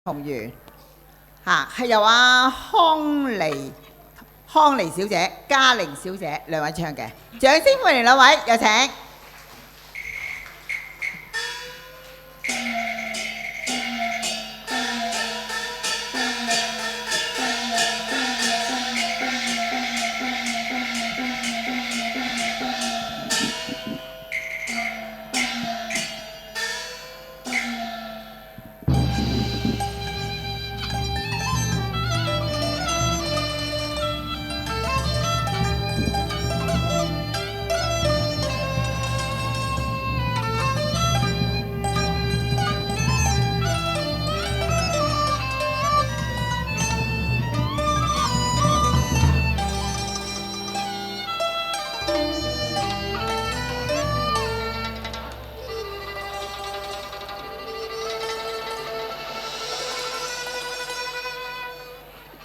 同源係由康妮小姐、嘉玲小姐兩位唱嘅，掌聲歡迎兩位，有請。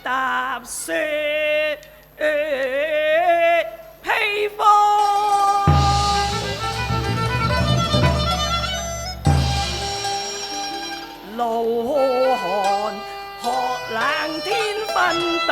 踏雪披風，露寒學冷天分凍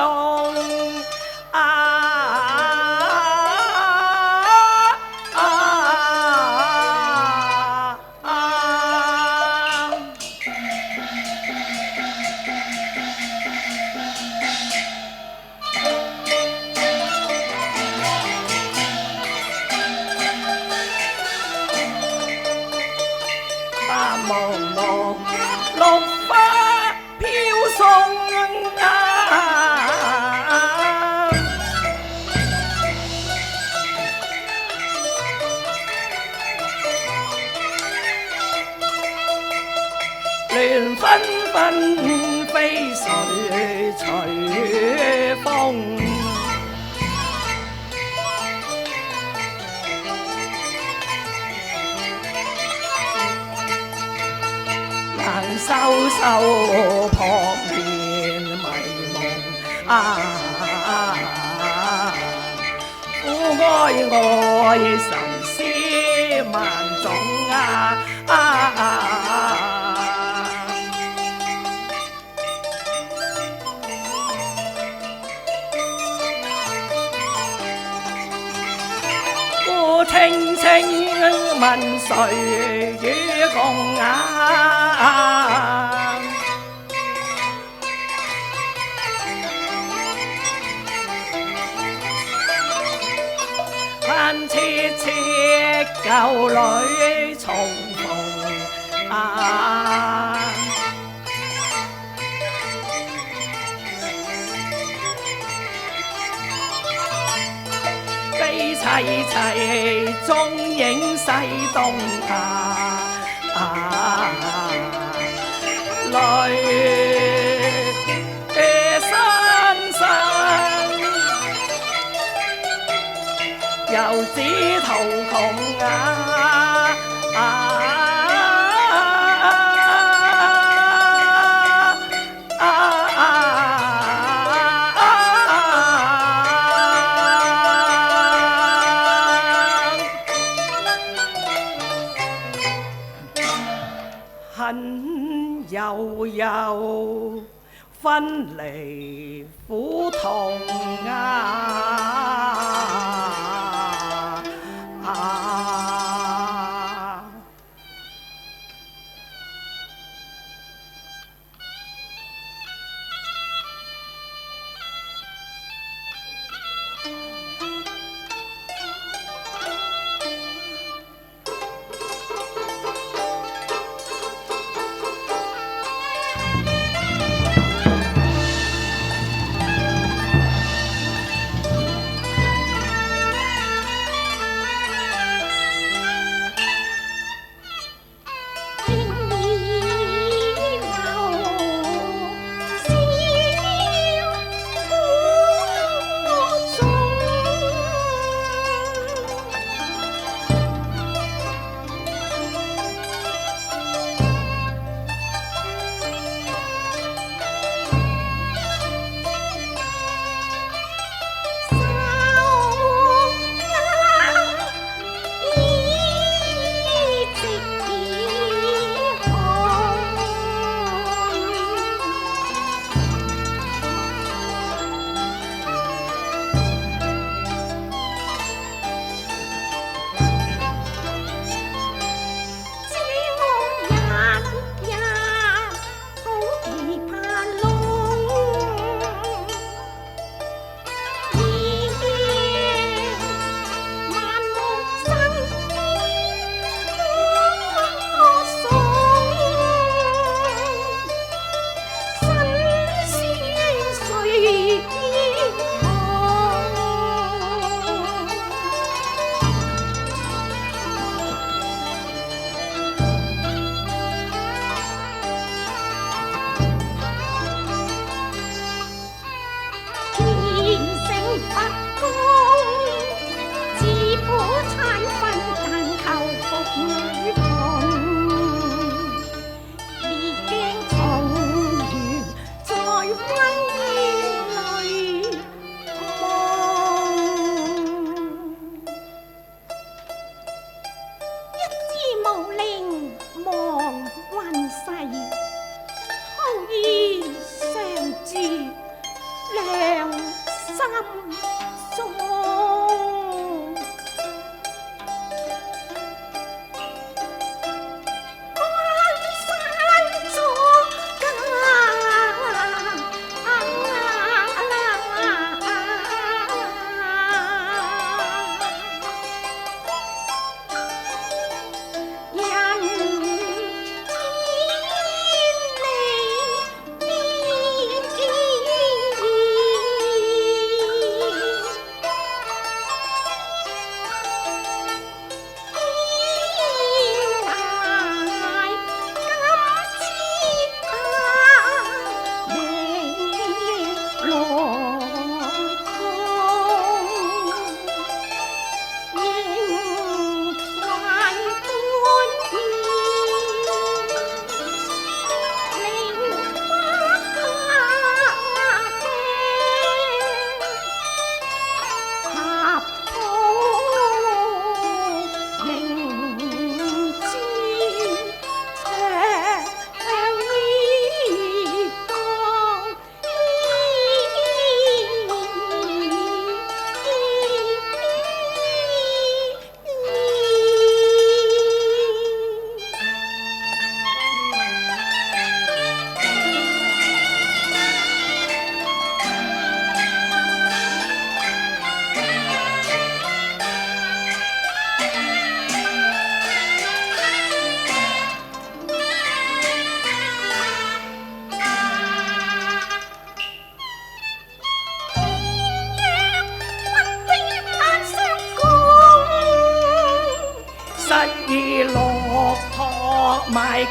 茫茫綠花飄送亂紛紛飛水隨風。收收撲面迷夢苦哀愁思萬種孤清清問誰與共盼切切舊侶重逢悲凄凄蹤影西東淚山山遊子途窮恨悠悠，分離苦痛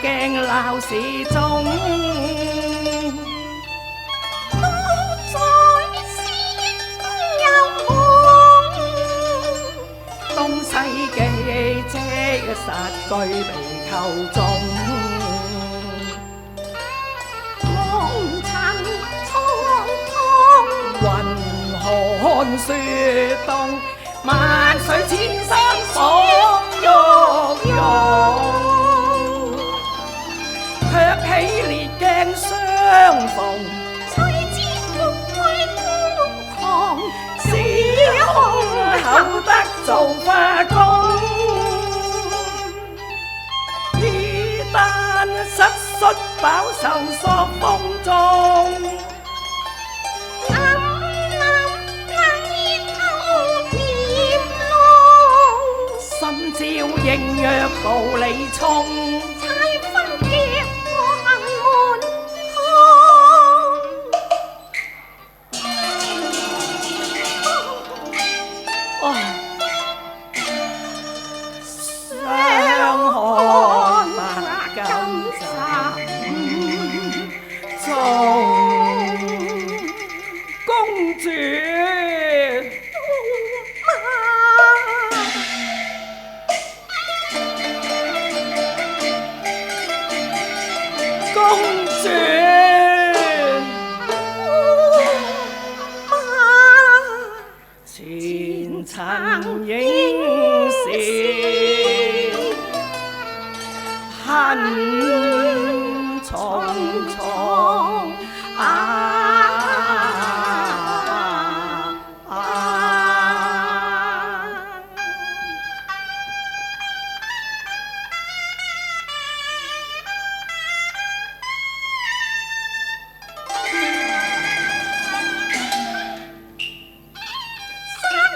鏡鬧市中，都在思有夢。東西記即實據被扣中，紅塵蒼蒼，雲寒雪凍，萬水千山風鬱鬱。卻喜烈鏡相逢，誰知會孤寒，只空口得做花工。衣單失恤飽受朔風中，暗暗冷透臉濃，心照應若步履衝。猜分劫過行門空。哦，相看白金盞中，公主公主前塵影時，恨重重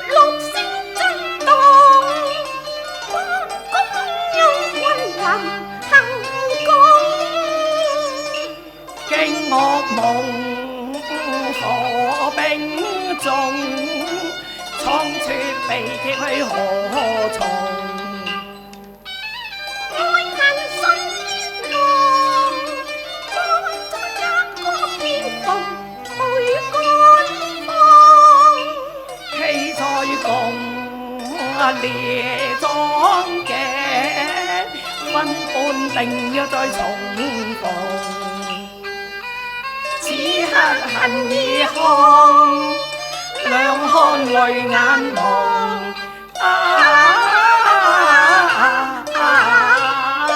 六星震動，國公用君臨行宮。驚惡夢何冰中，倉促被劫去何從？愛恨信天浪，我在一個偏逢梅干芳。期在共列莊嘅分半定要再重逢。此刻恨已空，兩看淚眼朦。淚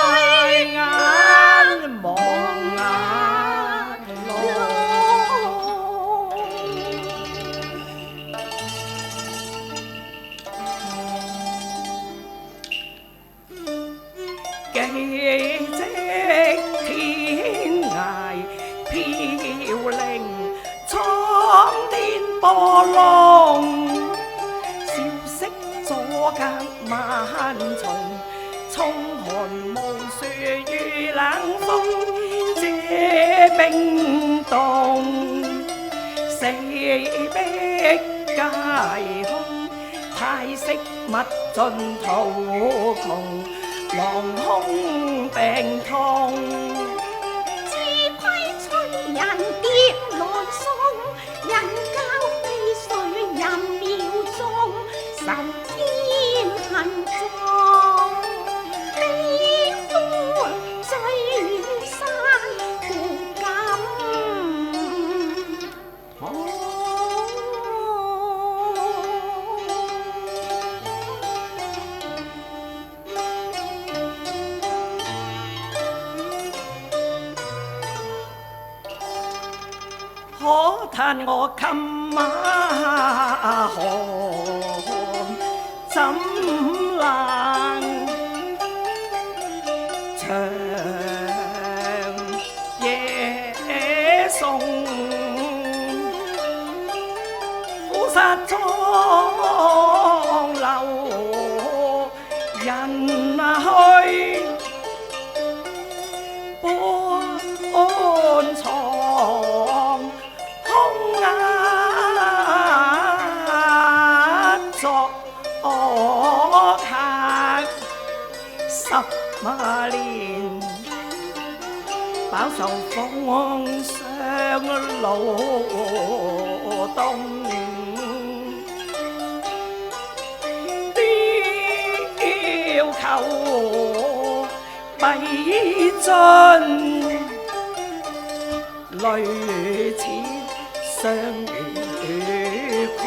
眼朦眼濃。記積天涯飄零，蒼天波浪，消息阻隔萬重，衝寒無雪與冷風這冰凍，四壁皆空，太息物盡途窮。狼空病痛，自虧催人跌來送，人交飛水任秒鐘，神天恨狀，悲歡聚散故感。可嘆我琴晚寒怎冷，長夜送苦殺妝流人去，半床空壓作客10年就放上勞動，要求迷盡，淚似相與窮。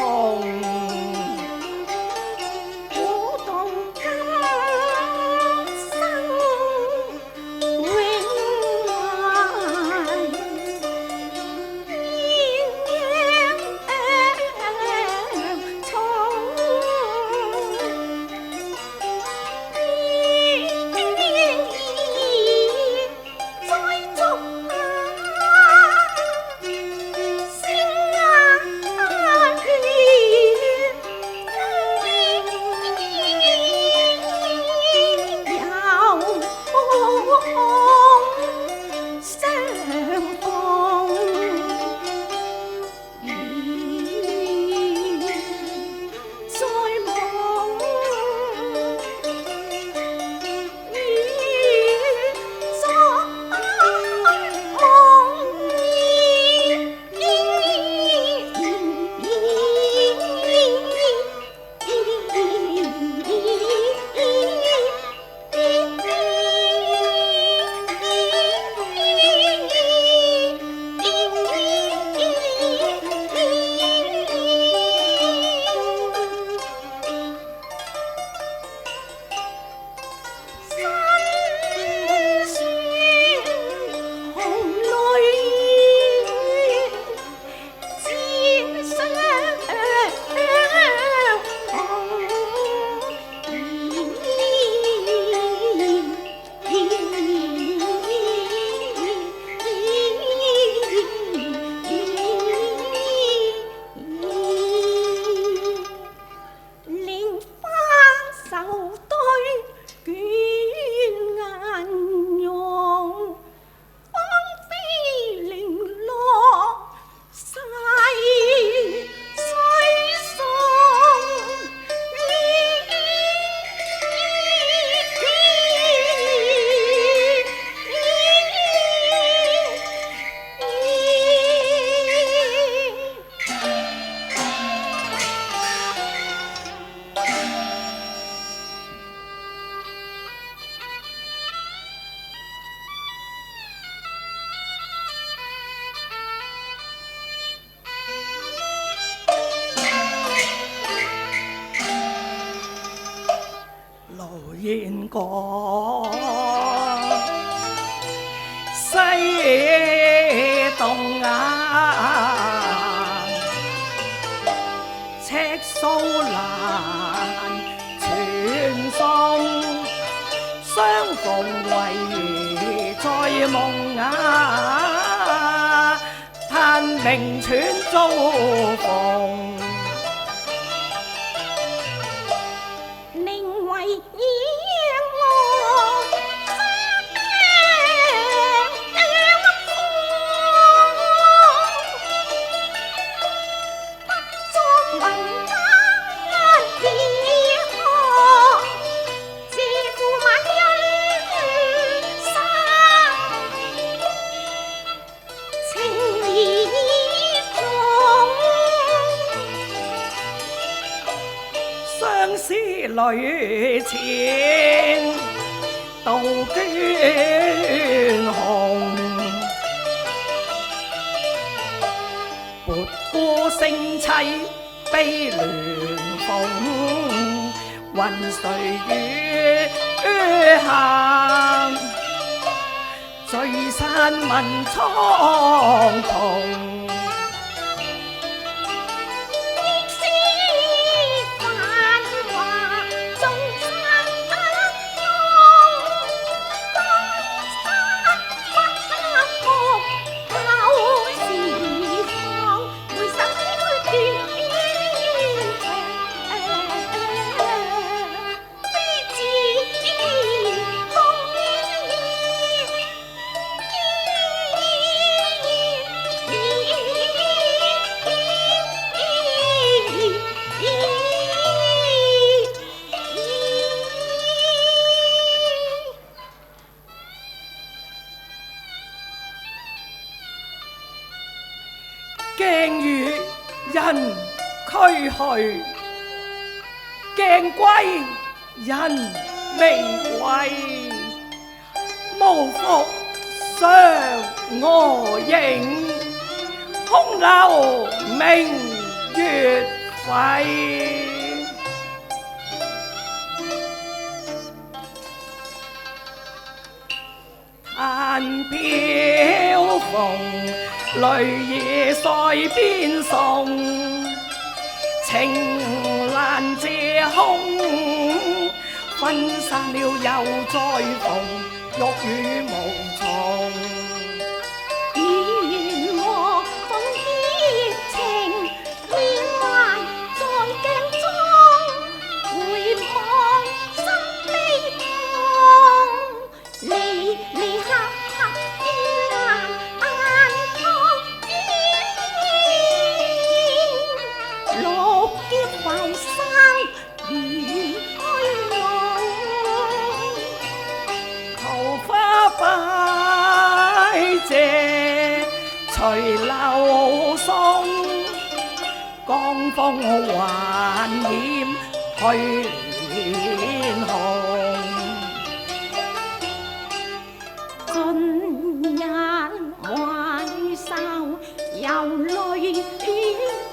言講西洞眼，赤素蘭傳頌，相逢唯在夢啊，嘆名傳遭逢。相思淚前杜鵑紅，撥孤星凄悲鸞鳳，雲誰雨行，聚散問蒼穹。鏡與人俱去，鏡歸人未歸，無復相我影，空留明月輝。嘆飄蓬，淚已腮邊送，情難借空，分散了又再逢，欲語無從。願和共結情，緬懷在鏡中，回望心悲痛，離離合合變難復見，六劫浮生如虛夢。桃花擺謝隨流送，江風還染去臉紅。盡人回首，有淚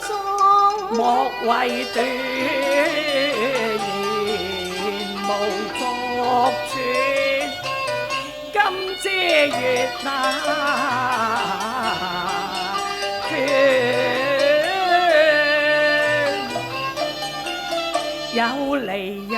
中。莫謂短言無續傳，今朝月那缺，有離也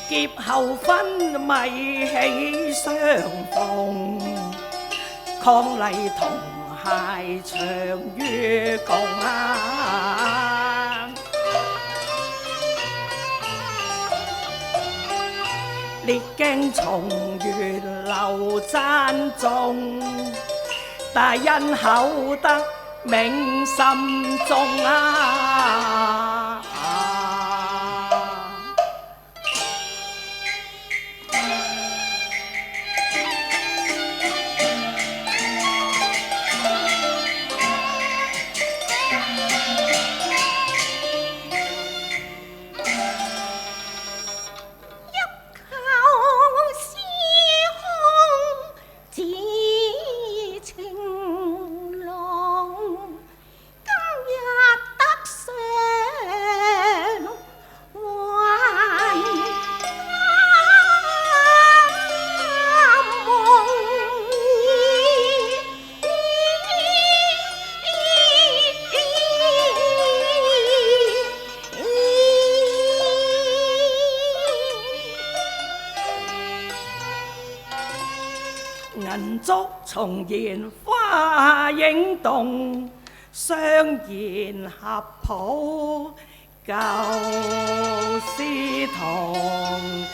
劫後分迷喜相逢，伉儷同偕長與共啊！烈鏡重圓流讚頌，大恩厚德銘心中啊！銀燭重燃花影動，相言合抱舊詩同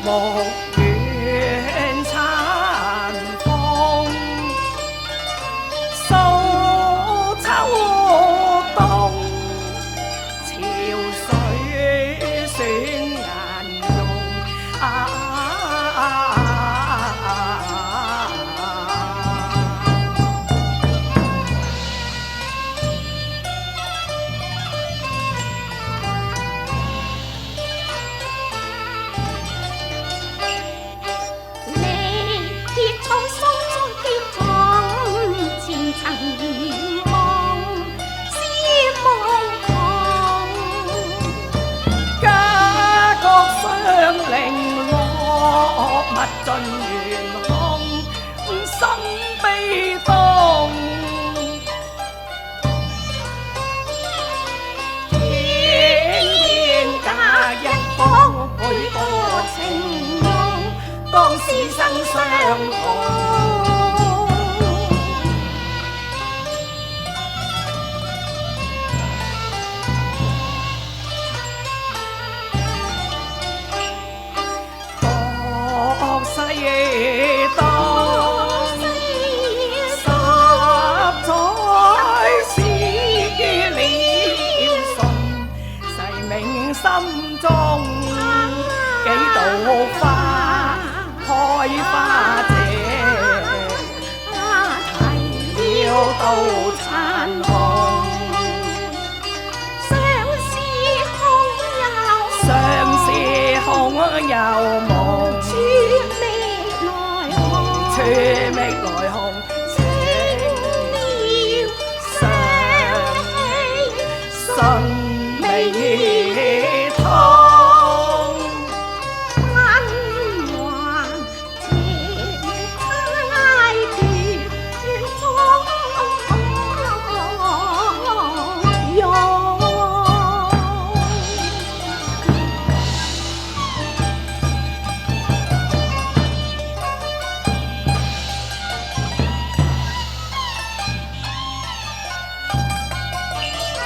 木遠殘風，數秋冬，潮水損顏容。盡圓空，心悲痛。天天加一方，許多情夢，當師生相共。心中幾朵花開花謝，提了到殘紅。相思空有夢，處覓來鴻，情了相惜，信未痛。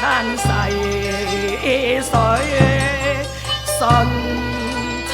嘆世水順匆